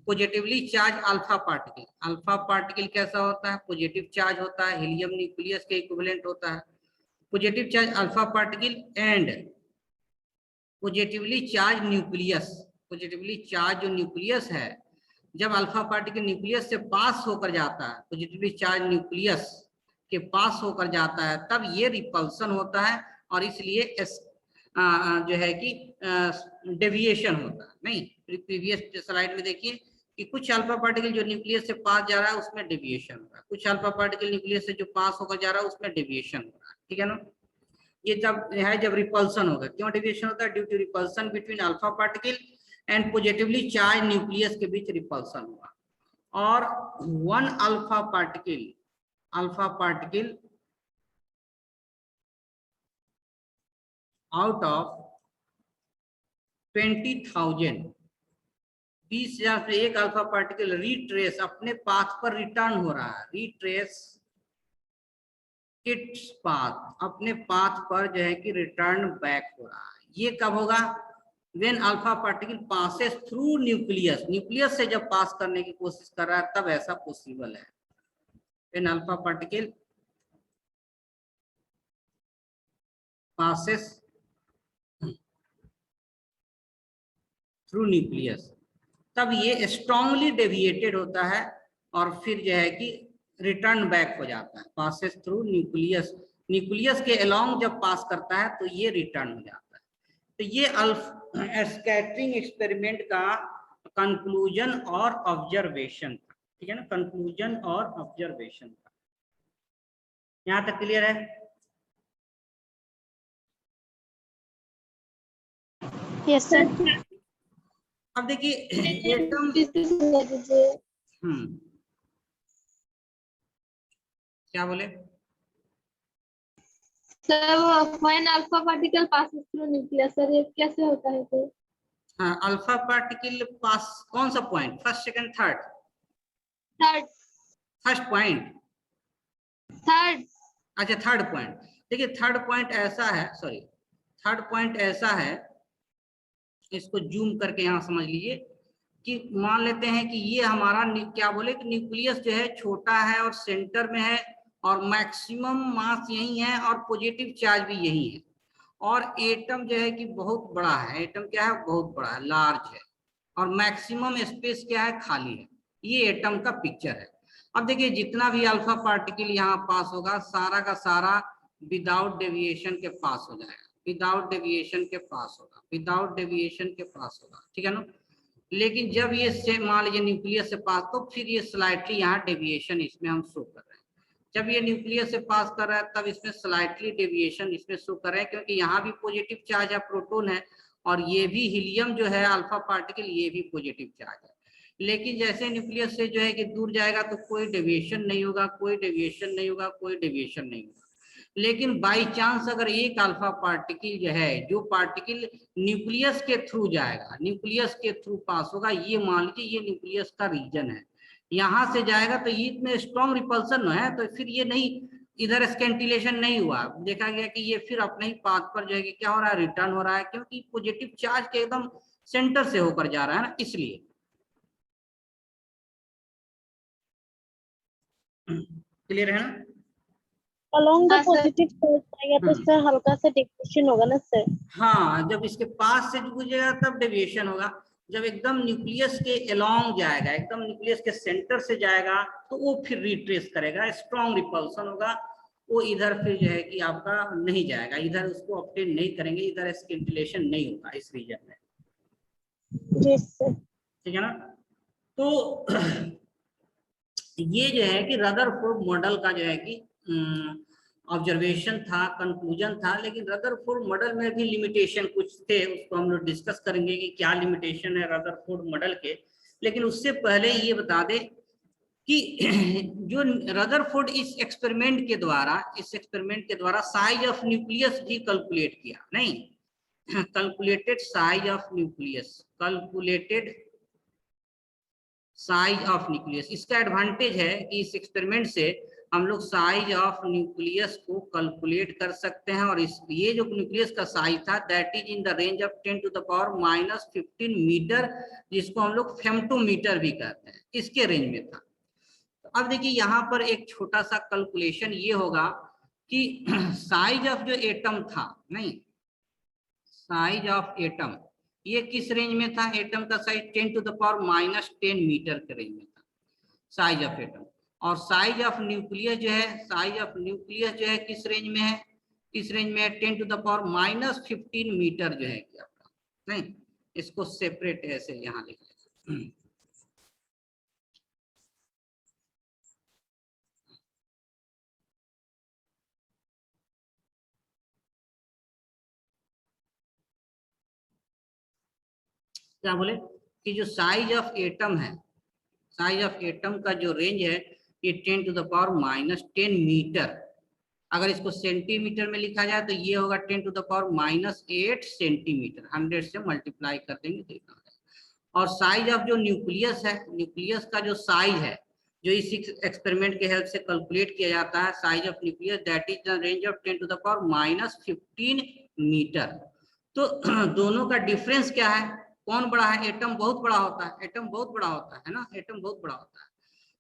positively charge alpha particle, alpha particle कैसा होता है, पॉजिटिव चार्ज होता है, हीलियम न्यूक्लियस के इक्विवेलेंट होता है, positive charge alpha particle and positively charge nucleus, positively charge जो न्यूक्लियस है, जब अल्फा पार्टिकल न्यूक्लियस से पास होकर जाता है, पॉजिटिवली चार्ज न्यूक्लियस के पास होकर जाता है, तब ये रिपल्सन होता है, और इसलिए जो है कि डेविएशन होता है। नहीं, प्रीवियस स्लाइड में देखिए कि कुछ अल्फा पार्टिकल जो न्यूक्लियस से पास जा रहा है उसमें डेविएशन हो रहा है, कुछ अल्फा पार्टिकल न्यूक्लियस से जो पास होकर जा रहा है उसमें डेविएशन हो रहा है, ठीक है ना। ये जब है जब रिपल्सन होगा, क्यों डेविएशन होता है, due to repulsion between alpha particle and positively charge nucleus के बीच रिपल्सन हुआ, और one alpha particle out of 20,000, 20,000 से एक अल्फा पार्टिकल रिट्रेस अपने पाथ पर रिटर्न हो रहा है, रिट्रेस इट्स पाथ, अपने पाथ पर जो है कि रिटर्न बैक हो रहा है। ये कब होगा, when alpha particle passes through nucleus, nucleus से जब पास करने की कोशिश कर रहा है तब ऐसा पॉसिबल है। When alpha particle passes through nucleus, तब ये स्ट्रांगली डेविएटेड होता है और फिर जो है कि रिटर्न बैक हो जाता है। पासेस थ्रू न्यूक्लियस, न्यूक्लियस के अलोंग जब पास करता है तो ये रिटर्न हो जाता है। तो ये स्कैटरिंग एक्सपेरिमेंट का कंक्लूजन और ऑब्जर्वेशन था, ठीक है ना, कंक्लूजन और ऑब्जर्वेशन था। यहाँ तक क्लियर है? Yes sir. अब देखिए एटम, क्या बोले sir, when alpha particle passes through nucleus, sir ये कैसे होता है फिर? हाँ, अल्फा पार्टिकल पास, कौन सा point, first second third? Third. First point, third. अच्छा थर्ड पॉइंट। देखिए थर्ड पॉइंट ऐसा है, सॉरी थर्ड पॉइंट ऐसा है, इसको जूम करके यहाँ समझ लीजिए कि मान लेते हैं कि ये हमारा क्या बोले कि न्यूक्लियस जो है छोटा है और सेंटर में है और मैक्सिमम मास यही है और पॉजिटिव चार्ज भी यही है, और एटम जो है कि बहुत बड़ा है, एटम क्या है, बहुत बड़ा है, लार्ज है, और मैक्सिमम स्पेस क्या है, खाली है। ये एटम का पिक्चर है। अब देखिए जितना भी अल्फा पार्टिकल यहाँ पास होगा सारा का सारा विदाउट डेविएशन के पास हो जाएगा, विदाउट डेविएशन के पास होगा, विदाउट डेविएशन के पास होगा, ठीक है ना। लेकिन जब ये से मान लीजिए न्यूक्लियस से पास, तो फिर ये स्लाइटली यहाँ डेविएशन इसमें हम शो कर रहे हैं। जब ये न्यूक्लियस से पास कर रहा है तब इसमें स्लाइटली डेविएशन इसमें शो कर रहे हैं, क्योंकि यहाँ भी पॉजिटिव चार्ज है, प्रोटॉन है, और ये भी हीलियम जो है अल्फा पार्टिकल ये भी पॉजिटिव चार्ज है। लेकिन जैसे न्यूक्लियस से जो है कि दूर जाएगा तो कोई डेविएशन नहीं होगा, कोई डेविएशन नहीं होगा, कोई डेविएशन नहीं होगा। लेकिन बाई चांस अगर एक अल्फा पार्टिकल जो है, जो पार्टिकल न्यूक्लियस के थ्रू जाएगा, न्यूक्लियस के थ्रू पास होगा, ये मान लीजिए ये न्यूक्लियस का रीजन है, यहाँ से जाएगा तो ये इतने स्ट्रॉन्ग रिपल्सन है, तो फिर ये नहीं, इधर स्कैंटिलेशन नहीं हुआ, देखा गया कि ये फिर अपने ही पाथ पर जो है कि क्या हो रहा है, रिटर्न हो रहा है, क्योंकि पॉजिटिव चार्ज के एकदम सेंटर से होकर जा रहा है ना, इसलिए। क्लियर है ना? along the हाँ, सर। positive charge आएगा तो सर हल्का सा डेविएशन होगा ना सर? हाँ, जब इसके पास से गुजरेगा तब डेविएशन होगा। जब एकदम न्यूक्लियस के अलोंग जाएगा, एकदम न्यूक्लियस के सेंटर से जाएगा, तो वो फिर रिट्रेस करेगा, स्ट्रॉन्ग रिपल्सन होगा, वो इधर फिर जो है कि आपका नहीं जाएगा, इधर उसको ऑब्टेन नहीं करेंगे, इधर स्किंटिलेशन नहीं होगा इस रीजन में, जी सर। ठीक है ना। तो ये जो है कि रदरफोर्ड मॉडल का जो है कि ऑब्जर्वेशन था, कंक्लूजन था, लेकिन रदरफोर्ड मॉडल में भी लिमिटेशन कुछ थे, उसको हम लोग डिस्कस करेंगे कि क्या लिमिटेशन है रदरफोर्ड मॉडल के। लेकिन उससे पहले ये बता दें कि जो रदरफोर्ड इस एक्सपेरिमेंट के द्वारा साइज ऑफ न्यूक्लियस भी कैलकुलेट किया, नहीं calculated size of nucleus, calculated size of nucleus. इसका एडवांटेज है कि इस एक्सपेरिमेंट से हम लोग साइज ऑफ न्यूक्लियस को कैलकुलेट कर सकते हैं, और इस ये जो न्यूक्लियस का साइज था that is in the range of 10⁻⁻15 metre, जिसको हम लोग फेम्टोमीटर भी कहते हैं, इसके रेंज में था। तो अब देखिए यहाँ पर एक छोटा सा कैलकुलेशन ये होगा कि साइज ऑफ जो एटम था, नहीं साइज ऑफ एटम ये किस रेंज में था, एटम का साइज 10⁻⁻10 मीटर के रेंज में था साइज ऑफ एटम। और साइज ऑफ न्यूक्लियस जो है, साइज ऑफ न्यूक्लियस जो है किस रेंज में है, किस रेंज में है, 10⁻⁻15 मीटर जो है कि आपका, नहीं इसको सेपरेट ऐसे यहाँ लिख लें। क्या बोले कि जो साइज ऑफ एटम है, साइज ऑफ एटम का जो रेंज है ये 10⁻⁻10 मीटर। अगर इसको सेंटीमीटर में लिखा जाए तो ये होगा 10⁻⁸ सेंटीमीटर, 100 से मल्टीप्लाई कर देंगे तो इतना है। और साइज ऑफ जो न्यूक्लियस है, न्यूक्लियस का जो साइज है जो इस एक्सपेरिमेंट के हेल्प से कैलकुलेट किया जाता है, size of nucleus that is the range of 10⁻⁻15 metre. तो दोनों का डिफरेंस क्या है, कौन बड़ा है? एटम बहुत बड़ा होता है, एटम बहुत बड़ा होता है ना, एटम बहुत बड़ा होता है।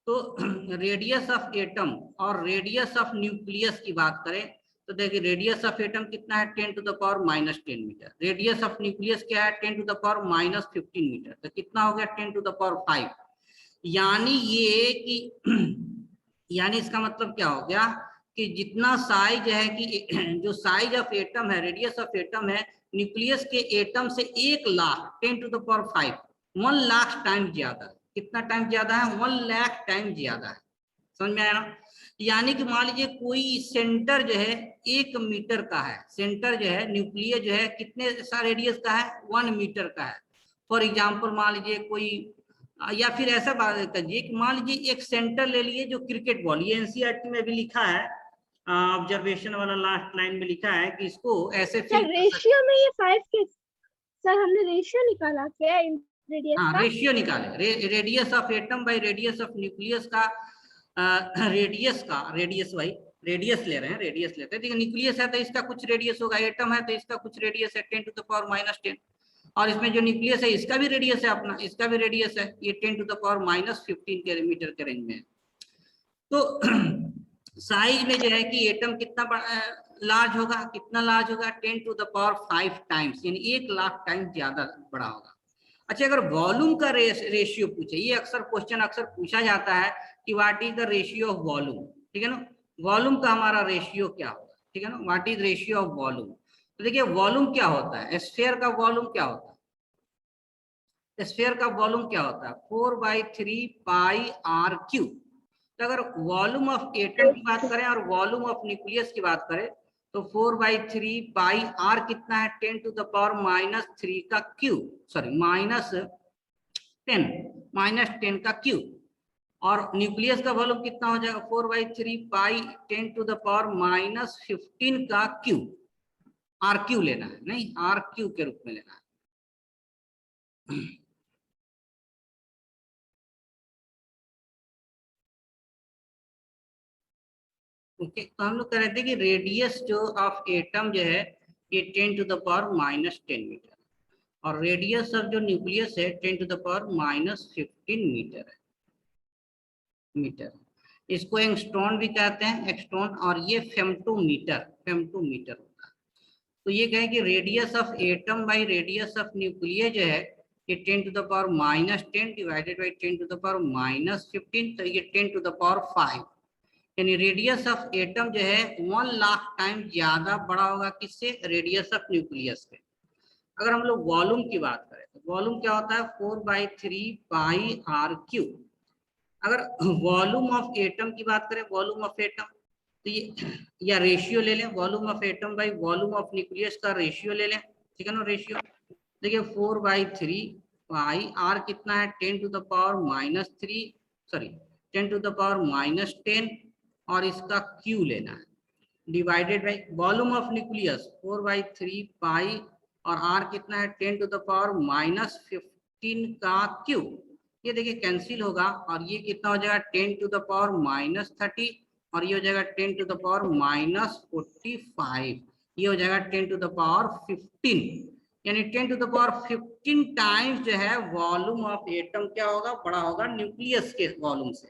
तो रेडियस ऑफ एटम और रेडियस ऑफ न्यूक्लियस की बात करें तो देखिए रेडियस ऑफ एटम कितना है 10 to the power -10 metre, radius of nucleus क्या है 10 टू द पावर -15 मीटर, तो कितना हो गया 10 टू द पावर 5। यानी ये कि यानी इसका मतलब क्या हो गया कि जितना साइज है कि जो साइज ऑफ एटम है, रेडियस ऑफ एटम है न्यूक्लियस के एटम से 1 lakh 10 to the power 5 1 lakh time ज्यादा है। कितना टाइम ज्यादा है? 1 लाख टाइम ज्यादा है। समझ में आया ना? यानी कि मान लीजिए कोई सेंटर जो है 1 मीटर का है, सेंटर जो है न्यूक्लियस जो है कितने सा रेडियस का है? 1 मीटर का है। फॉर एग्जाम्पल मान लीजिए कोई, या फिर ऐसा बात करिए कि मान लीजिए एक सेंटर ले लिए जो क्रिकेट बॉल, ये एनसीईआरटी में भी लिखा है, ऑब्जर्वेशन वाला लास्ट लाइन में लिखा है कि इसको ऐसे सर रेशियो में ये 5 के सर हमने रेशियो निकाला क्या रेडियस हाँ का? रेशियो निकाले, radius of atom by radius of nucleus का, रेडियस भाई रेडियस ले रहे हैं, रेडियस लेते हैं। देखिए न्यूक्लियस है तो इसका कुछ रेडियस होगा, एटम है तो इसका कुछ रेडियस है 10 टू द पावर -10, और इसमें जो न्यूक्लियस है इसका भी रेडियस है अपना, इसका भी रेडियस है, ये 10 टू द पावर -15 के मीटर के रेंज में है। तो साइज में जो है कि एटम कितना बड़ा लार्ज होगा, कितना लार्ज होगा 10 टू द पावर 5 टाइम्स, यानी 1 लाख टाइम ज्यादा बड़ा होगा। अच्छा अगर वॉल्यूम का रेशियो पूछे, ये अक्सर क्वेश्चन अक्सर पूछा जाता है कि what is the ratio of volume, ठीक है ना, वॉल्यूम का हमारा रेशियो क्या होगा, ठीक है ना, what is ratio of volume. तो देखिए वॉल्यूम क्या होता है, स्फीयर का वॉल्यूम क्या होता है, स्फीयर का वॉल्यूम क्या होता है 4/3 पाई आर क्यू। तो अगर वॉल्यूम ऑफ एटम की बात करें और वॉल्यूम ऑफ न्यूक्लियस की बात करें तो 4/3 पाई आर कितना है 10 टू द पावर -3 का क्यू, सॉरी -10 का क्यू, और न्यूक्लियस का वॉल्यूम कितना हो जाएगा 4/3 पाई 10 टू द पावर -15 का क्यू। आर क्यू लेना है, नहीं आर क्यू के रूप में लेना है। ओके तो हम लोग कह रहे थे कि रेडियस जो ऑफ एटम जो है ये 10 टू द पावर -10 मीटर, और रेडियस ऑफ जो न्यूक्लियस है 10 टू द पावर -15 मीटर है, मीटर। इसको एंगस्ट्रॉन भी कहते हैं, एक्सट्रॉन, और ये फेम्टोमीटर होता है। तो ये कहें कि radius of atom by radius of nucleus जो है ये 10 to the power -10 divided by 10 to the power -15, तो ये 10 टू द पावर 5, यानी रेडियस ऑफ एटम जो है 1 लाख टाइम ज्यादा बड़ा होगा किससे? रेडियस ऑफ न्यूक्लियस से। अगर हम लोग वॉल्यूम की बात करें तो वॉल्यूम क्या होता है 4/3 पाई आर क्यू। अगर वॉल्यूम ऑफ एटम की बात करें, वॉल्यूम ऑफ एटम, तो ये या रेशियो ले लें, volume of atom by volume of nucleus का रेशियो ले लें, ठीक है ना, रेशियो। देखिए 4/3 पाई आर कितना है 10 to the power -3, sorry 10 to the power -10, और इसका क्यू लेना है, divided by volume of nucleus 4/3 pi, और आर कितना है 10 टू द पावर -15 का क्यू। ये देखिए कैंसिल होगा और ये कितना हो जाएगा 10 टू द पावर -30, और ये हो जाएगा 10 टू द पावर -45, ये हो जाएगा 10 टू द पावर 15, यानी 10 टू द पावर 15 टाइम्स जो है वॉल्यूम ऑफ एटम क्या होगा, बड़ा होगा न्यूक्लियस के वॉल्यूम से।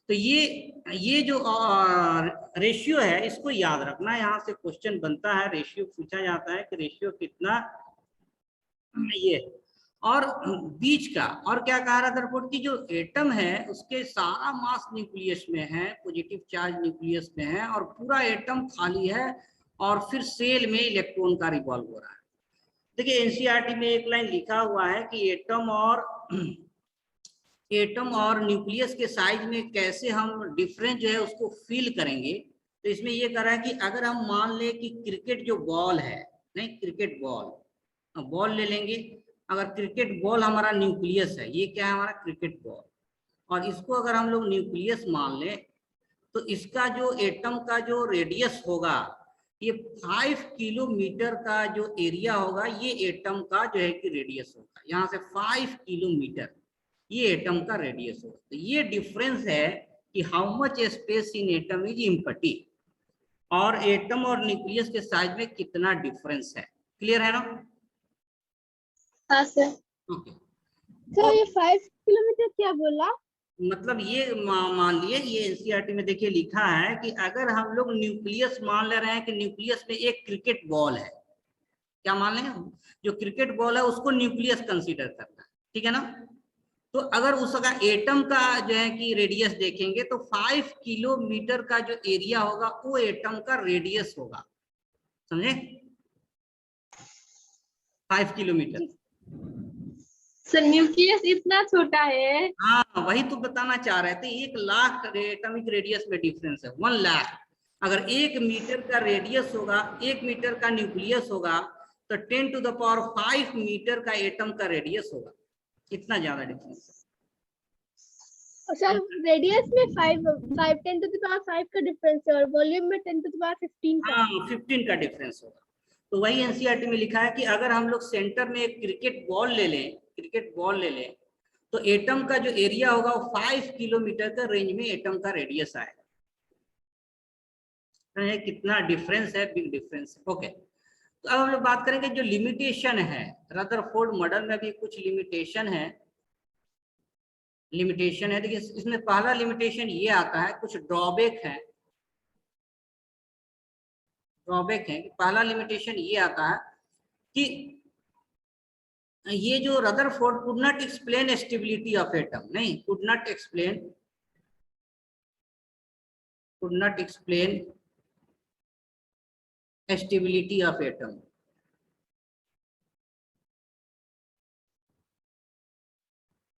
तो ये जो रेशियो है इसको याद रखना, यहाँ से क्वेश्चन बनता है, रेशियो पूछा जाता है कि रेशियो कितना ये, और बीच का, और क्या कह रहा था रिपोर्ट की जो एटम है उसके सारा मास न्यूक्लियस में है, पॉजिटिव चार्ज न्यूक्लियस में है, और पूरा एटम खाली है, और फिर सेल में इलेक्ट्रॉन का रिवॉल्व हो रहा है। देखिए एनसीईआरटी में एक लाइन लिखा हुआ है कि एटम और न्यूक्लियस के साइज में कैसे हम डिफरेंस जो है उसको फील करेंगे। तो इसमें ये कह रहा है कि अगर हम मान ले कि क्रिकेट जो बॉल है, नहीं क्रिकेट बॉल ले लेंगे, अगर क्रिकेट बॉल हमारा न्यूक्लियस है, ये क्या है हमारा क्रिकेट बॉल, और इसको अगर हम लोग न्यूक्लियस मान लें तो इसका जो एटम का जो रेडियस होगा ये 5 किलोमीटर का जो एरिया होगा, ये एटम का जो है कि रेडियस होगा, यहाँ से 5 किलोमीटर ये एटम का रेडियस होगा। तो ये डिफरेंस है कि how much space in atom is empty, और एटम और न्यूक्लियस के साइज में कितना डिफरेंस है। क्लियर है ना? हाँ सर। ओके, सर ये 5 किलोमीटर क्या बोला? मतलब ये मान लिए, ये एनसीईआरटी में देखिए लिखा है कि अगर हम लोग न्यूक्लियस मान ले रहे हैं कि न्यूक्लियस में एक क्रिकेट बॉल है, क्या मान लें, जो क्रिकेट बॉल है उसको न्यूक्लियस कंसीडर करना है, ठीक है ना। तो अगर उसका एटम का जो है कि रेडियस देखेंगे तो 5 किलोमीटर का जो एरिया होगा वो एटम का रेडियस होगा, समझे, 5 किलोमीटर। सर न्यूक्लियस इतना छोटा है। हाँ वही तो बताना चाह रहे थे, 1,00,000 एटॉमिक रेडियस में डिफरेंस है, 1,00,000। अगर 1 मीटर का रेडियस होगा, 1 मीटर का न्यूक्लियस होगा, तो 10⁵ मीटर का एटम का रेडियस होगा, इतना ज्यादा डिफरेंस है। सर रेडियस में 5 10 to the power 5 का डिफरेंस है और वॉल्यूम में 10 to the power 15 का। हाँ 15 का डिफरेंस होगा। तो वही एनसीईआरटी में लिखा है कि अगर हम लोग सेंटर में एक क्रिकेट बॉल ले लें, क्रिकेट बॉल ले लें, तो एटम का जो एरिया होगा वो 5 किलोमीटर का रेंज में एटम का रेडियस आएगा। कितना डिफरेंस है, बिग डिफरेंस है। ओके, तो अब हम लोग बात करेंगे जो लिमिटेशन है, रदरफोर्ड मॉडल में भी कुछ लिमिटेशन है। देखिए इसमें पहला लिमिटेशन ये आता है, कुछ ड्रॉबैक है। कि पहला लिमिटेशन ये आता है कि ये जो Rutherford could not explain stability of atom, नहीं, could not explain stability of atom.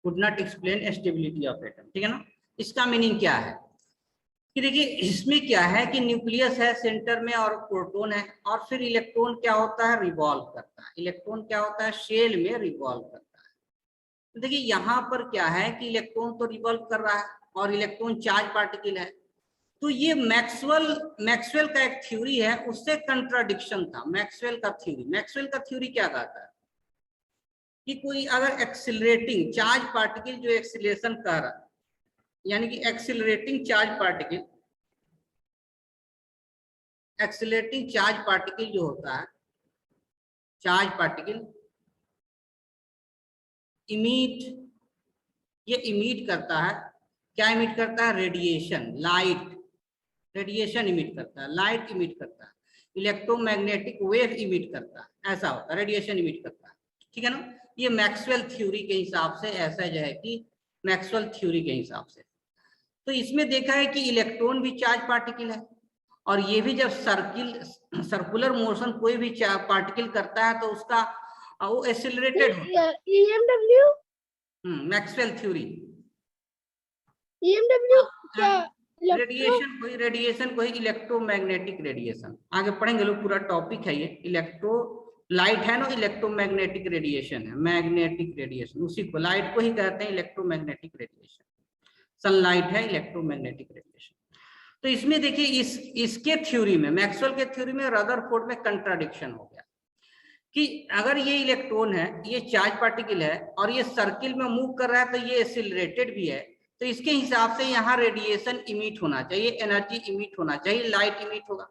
Could not explain stability of atom, ठीक है ना। इसका मीनिंग क्या है कि देखिए इसमें क्या है कि न्यूक्लियस है सेंटर में और प्रोटॉन है, और फिर इलेक्ट्रॉन क्या होता है, रिवॉल्व करता है। इलेक्ट्रॉन क्या होता है, शेल में रिवॉल्व करता है। तो देखिए यहाँ पर क्या है कि इलेक्ट्रॉन तो रिवॉल्व कर रहा है और इलेक्ट्रॉन चार्ज पार्टिकल है। तो ये मैक्सवेल का एक थ्योरी है, उससे कंट्राडिक्शन था। मैक्सवेल का थ्योरी क्या कहता है कि कोई अगर एक्सिलरेटिंग चार्ज पार्टिकल जो एक्सिलेशन कर रहा है, यानी कि एक्सिलरेटिंग चार्ज पार्टिकल जो होता है, चार्ज पार्टिकल इमिट करता है, क्या इमिट करता है, रेडिएशन, रेडिएशन इमिट करता है, लाइट इमिट करता है, इलेक्ट्रोमैग्नेटिक वेव इमिट करता है, ऐसा होता है, रेडिएशन इमिट करता है, ठीक है ना। ये मैक्सवेल थ्योरी के हिसाब से ऐसा जो है कि मैक्सवेल थ्योरी के हिसाब से, तो इसमें देखा है कि इलेक्ट्रॉन भी चार्ज पार्टिकल है, और ये भी जब सर्कुलर मोशन कोई भी पार्टिकल करता है तो उसका वो एक्सेलरेटेड होता है। EMW मैक्सवेल थ्योरी, EMW क्या? रेडिएशन कोई इलेक्ट्रोमैग्नेटिक रेडिएशन, आगे पढ़ेंगे लोग, पूरा टॉपिक है ये। लाइट है ना, इलेक्ट्रोमैग्नेटिक रेडिएशन है, मैग्नेटिक रेडिएशन, उसी को लाइट को ही कहते हैं इलेक्ट्रोमैग्नेटिक रेडिएशन। सनलाइट है इलेक्ट्रोमैग्नेटिक रेडिएशन। तो इसमें देखिए इसके थ्योरी में, मैक्सवेल के थ्योरी में रदरफोर्ड में कंट्राडिक्शन हो गया कि अगर ये इलेक्ट्रॉन है, ये चार्ज पार्टिकल है और ये सर्किल में मूव कर रहा है, तो ये एक्सिलरेटेड भी है, तो इसके हिसाब से यहाँ रेडिएशन इमिट होना चाहिए, एनर्जी इमिट होना चाहिए, लाइट इमिट होगा।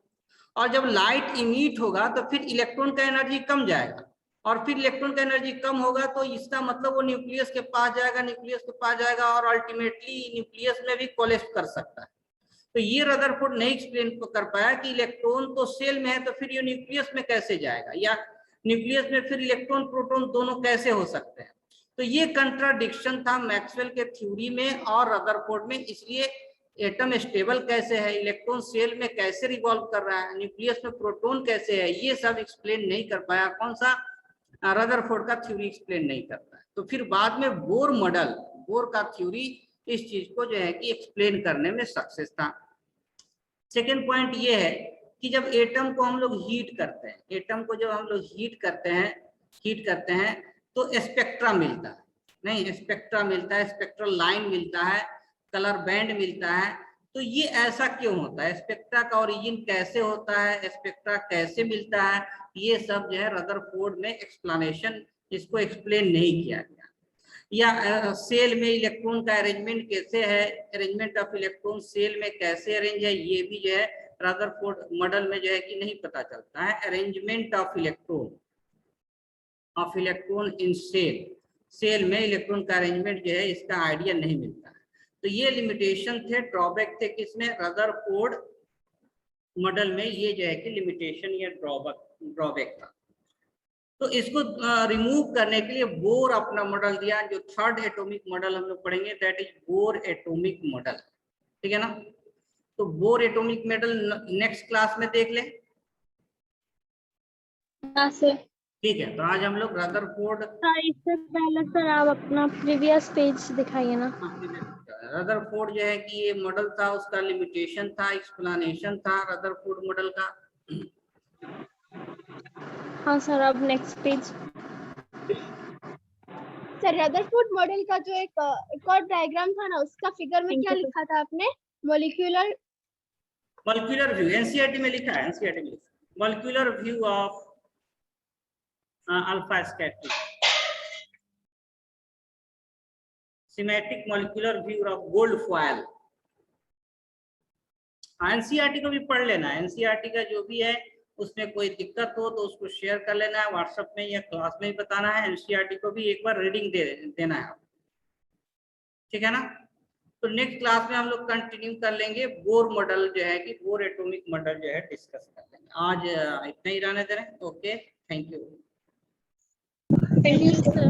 और जब लाइट इमिट होगा तो फिर इलेक्ट्रॉन का एनर्जी कम जाएगा, और फिर इलेक्ट्रॉन का एनर्जी कम होगा तो इसका मतलब वो न्यूक्लियस के पास जाएगा, और अल्टीमेटली न्यूक्लियस में भी कोलैप्स कर सकता है। तो ये रदरफोर्ड नहीं एक्सप्लेन कर पाया कि इलेक्ट्रॉन तो सेल में है, तो फिर ये न्यूक्लियस में कैसे जाएगा, या न्यूक्लियस में फिर इलेक्ट्रॉन प्रोटॉन दोनों कैसे हो सकते हैं। तो ये कंट्राडिक्शन था मैक्सवेल के थ्योरी में और रदरफोर्ड में। इसलिए एटम स्टेबल कैसे है, इलेक्ट्रॉन सेल में कैसे रिवॉल्व कर रहा है, न्यूक्लियस में प्रोटॉन कैसे है, ये सब एक्सप्लेन नहीं कर पाया। कौन सा, रदरफोर्ड का थ्योरी एक्सप्लेन नहीं करता है। तो फिर बाद में बोर का थ्योरी इस चीज को जो है कि एक्सप्लेन करने में सक्सेस था। सेकेंड पॉइंट ये है कि जब एटम को हम लोग हीट करते हैं, तो स्पेक्ट्रा मिलता है, स्पेक्ट्रल लाइन मिलता है, कलर बैंड मिलता है। तो ये ऐसा क्यों होता है, स्पेक्ट्रा का ओरिजिन कैसे होता है, स्पेक्ट्रा कैसे मिलता है, ये सब जो है रदरफोर्ड में एक्सप्लेनेशन, इसको एक्सप्लेन नहीं किया गया। या सेल में इलेक्ट्रॉन का अरेंजमेंट कैसे है, अरेंजमेंट ऑफ इलेक्ट्रॉन सेल में कैसे अरेंज है, ये भी जो है रदरफोर्ड मॉडल में जो है कि नहीं पता चलता है। Arrangement of electron of electron in shell, shell में इलेक्ट्रॉन का अरेंजमेंट जो है इसका आइडिया नहीं मिलता। तो ये लिमिटेशन थे, ड्रॉबैक थे किसमें, रदरफोर्ड मॉडल में ये जो है कि लिमिटेशन या ड्रॉबैक था। तो इसको रिमूव करने के लिए बोर अपना मॉडल दिया, जो थर्ड एटॉमिक मॉडल हम लोग पढ़ेंगे that is bore atomic model, ठीक है ना। तो bore atomic model next class में देख ले, हाँ सर। ठीक है। तो आज हम लोग रदरफोर्ड, इससे पहले सर आप अपना प्रीवियस पेज दिखाइए ना। रदरफोर्ड जो है कि ये मॉडल था, उसका लिमिटेशन था, एक्सप्लेनेशन था रदरफोर्ड मॉडल का। हाँ सर, अब next page. Sir Rutherford model का जो एक और डायग्राम था ना, उसका फिगर में क्या लिखा था आपने, मॉलिक्यूलर व्यू एनसीईआरटी में लिखा है, एनसीईआरटी में molecular view of alpha scattering, symmetric molecular view of gold foil. NCERT को भी पढ़ लेना, एनसीईआरटी का जो भी है उसमें कोई दिक्कत हो तो उसको शेयर कर लेना है व्हाट्सएप में या क्लास में ही बताना है। एनसीईआरटी को भी एक बार रीडिंग देना है, ठीक है ना। तो नेक्स्ट क्लास में हम लोग कंटिन्यू कर लेंगे, बोर मॉडल जो है कि बोर एटॉमिक मॉडल जो है डिस्कस कर लेंगे। आज इतना ही रहने दे रहे हैं। Okay, thank you. Thank you sir.